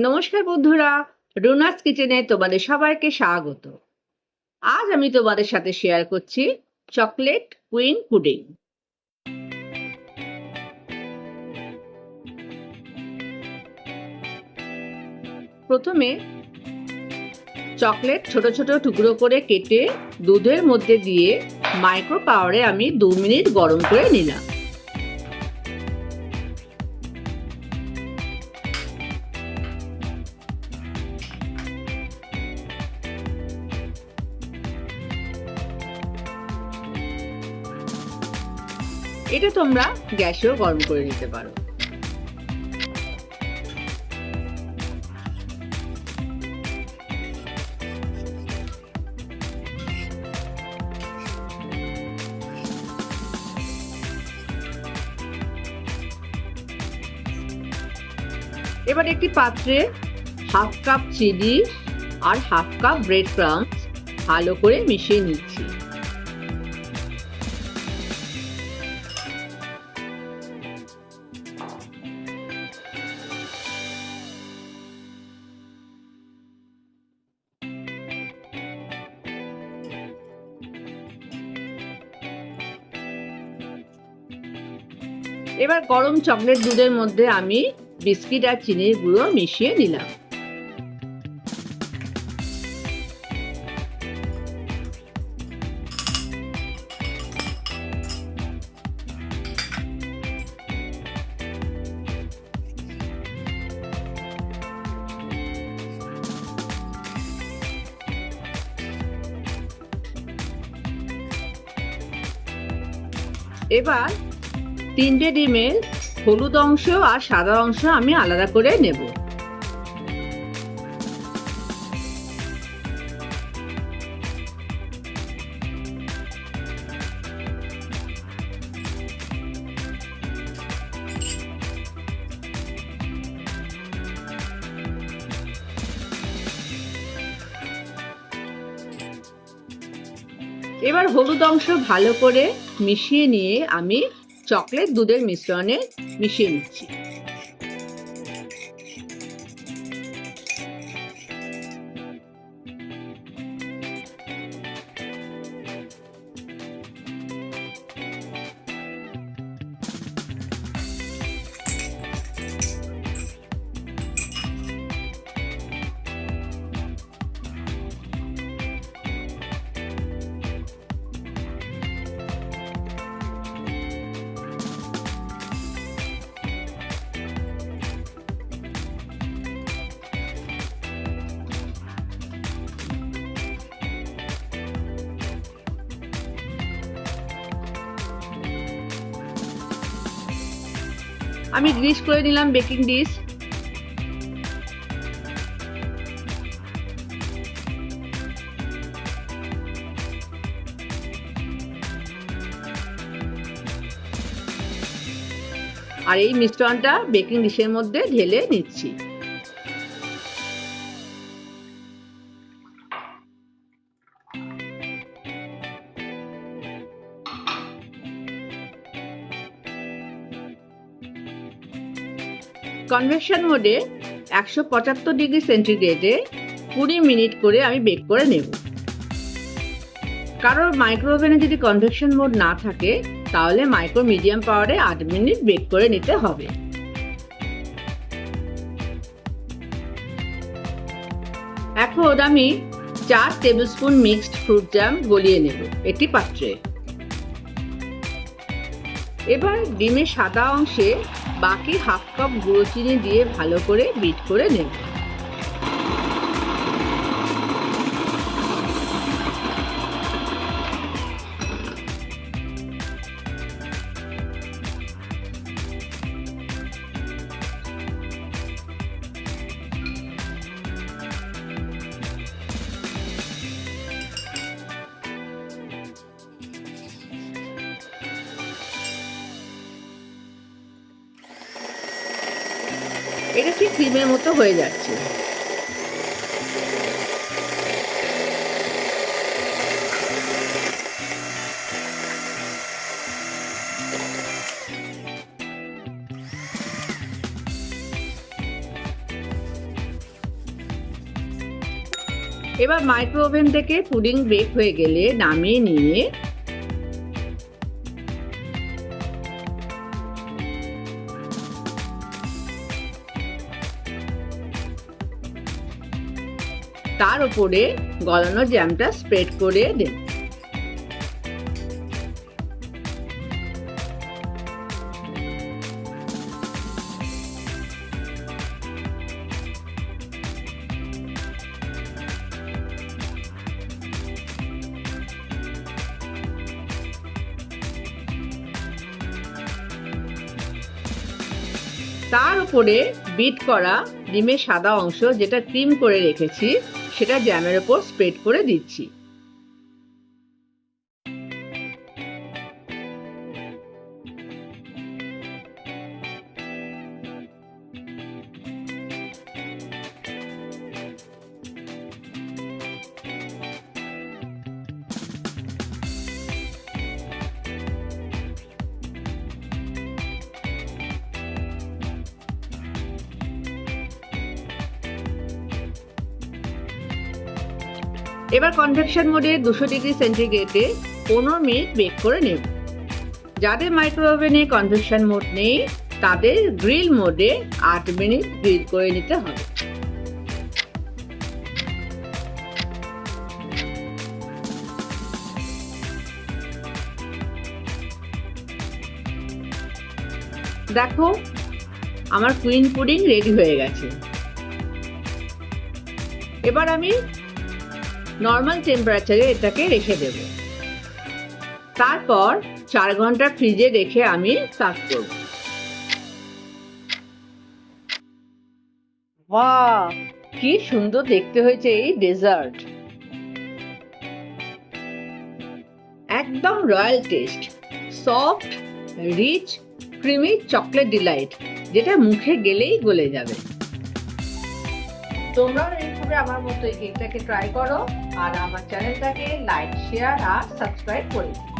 নমস্কার বন্ধুরা, রুনাস কিচেনে তোমাদের সবাইকে স্বাগত। আজ আমি তোমাদের সাথে শেয়ার করছি চকলেট কুইন পুডিং। প্রথমে চকলেট ছোট ছোট টুকরো করে কেটে দুধের মধ্যে দিয়ে মাইক্রো পাওয়ারে আমি 2 মিনিট গরম করে নিলাম। এটা তোমরা গ্যাসেও গরম করে নিতে পারো। এবার একটি পাত্রে হাফ কাপ চিনি আর হাফ কাপ ব্রেড ক্রাম্বস ভালো করে মিশিয়ে নিচ্ছি। এবার গরম চকলেট দুধের মধ্যে আমি বিস্কিট আর চিনির গুঁড়ো মিশিয়ে নিলাম। এবার 3টে ডিমের হলুদ অংশ আর সাদা অংশ আমি আলাদা করে নেব। এবার হলুদ অংশ ভালো করে মিশিয়ে নিয়ে আমি চকলেট দুধের মিশ্রণে মিশিয়ে নিচ্ছি। আমি গ্রিস করে নিলাম বেকিং ডিশ। আর এই মিশ্রণটা বেকিং ডিশের মধ্যে ঢেলে নিচ্ছি। কনভেকশন মোডে 175 ডিগ্রি সেন্টিগ্রেডে 20 মিনিট করে আমি বেক করে নেব। কারোর মাইক্রো ওভেনে যদি কনভেকশন মোড না থাকে তাহলে মাইক্রো মিডিয়াম পাওয়ারে 8 মিনিট বেক করে নিতে হবে। এখন আমি 4 টেবিলস্পুন মিক্সড ফ্রুট জ্যাম গলিয়ে নেব একটি পাত্রে। এবার ডিমের সাদা অংশে বাকি হাফ কাপ গুঁড়ো চিনি দিয়ে ভালো করে বিট করে নেব। এটা ঠিক ক্রিমের মতো হয়ে যাচ্ছে। এবার মাইক্রো ওভেন থেকে পুডিং বেক হয়ে গেলে নামিয়ে নিয়ে তার উপরে গলানো জ্যামটা স্প্রেড করে দেন। তার উপরে বিট করা ডিমের সাদা অংশ যেটা ক্রিম করে রেখেছি সেটা জ্যামের উপর স্প্রেড করে দিচ্ছি। এবার কনভেকশন মোডে 200 ডিগ্রি সেন্টিগ্রেডে 15 মিনিট বেক করে নেব। যাদের মাইক্রো ওভেনে কনভেকশন মোড নেই তাদের গ্রিল মোডে 8 মিনিট গ্রিল করে নিতে হবে। দেখো আমার কুইন পুডিং রেডি হয়ে গেছে। এবার আমি নর্মাল টেম্পারেচারে এটাকে রেখে দেব। তারপর 4 ঘন্টা ফ্রিজে রেখে আমি সার্ভ করব। বাহ, কি সুন্দর দেখতে হয়েছে এই ডেজার্ট। একদম royal taste, soft, rich, creamy chocolate delight, যেটা মুখে গেলেই গলে যাবে। তোমরাও এইভাবে আমার মতো এই কেকটাকে ট্রাই করো আর আমার চ্যানেলটাকে লাইক, শেয়ার আর সাবস্ক্রাইব করে দিও।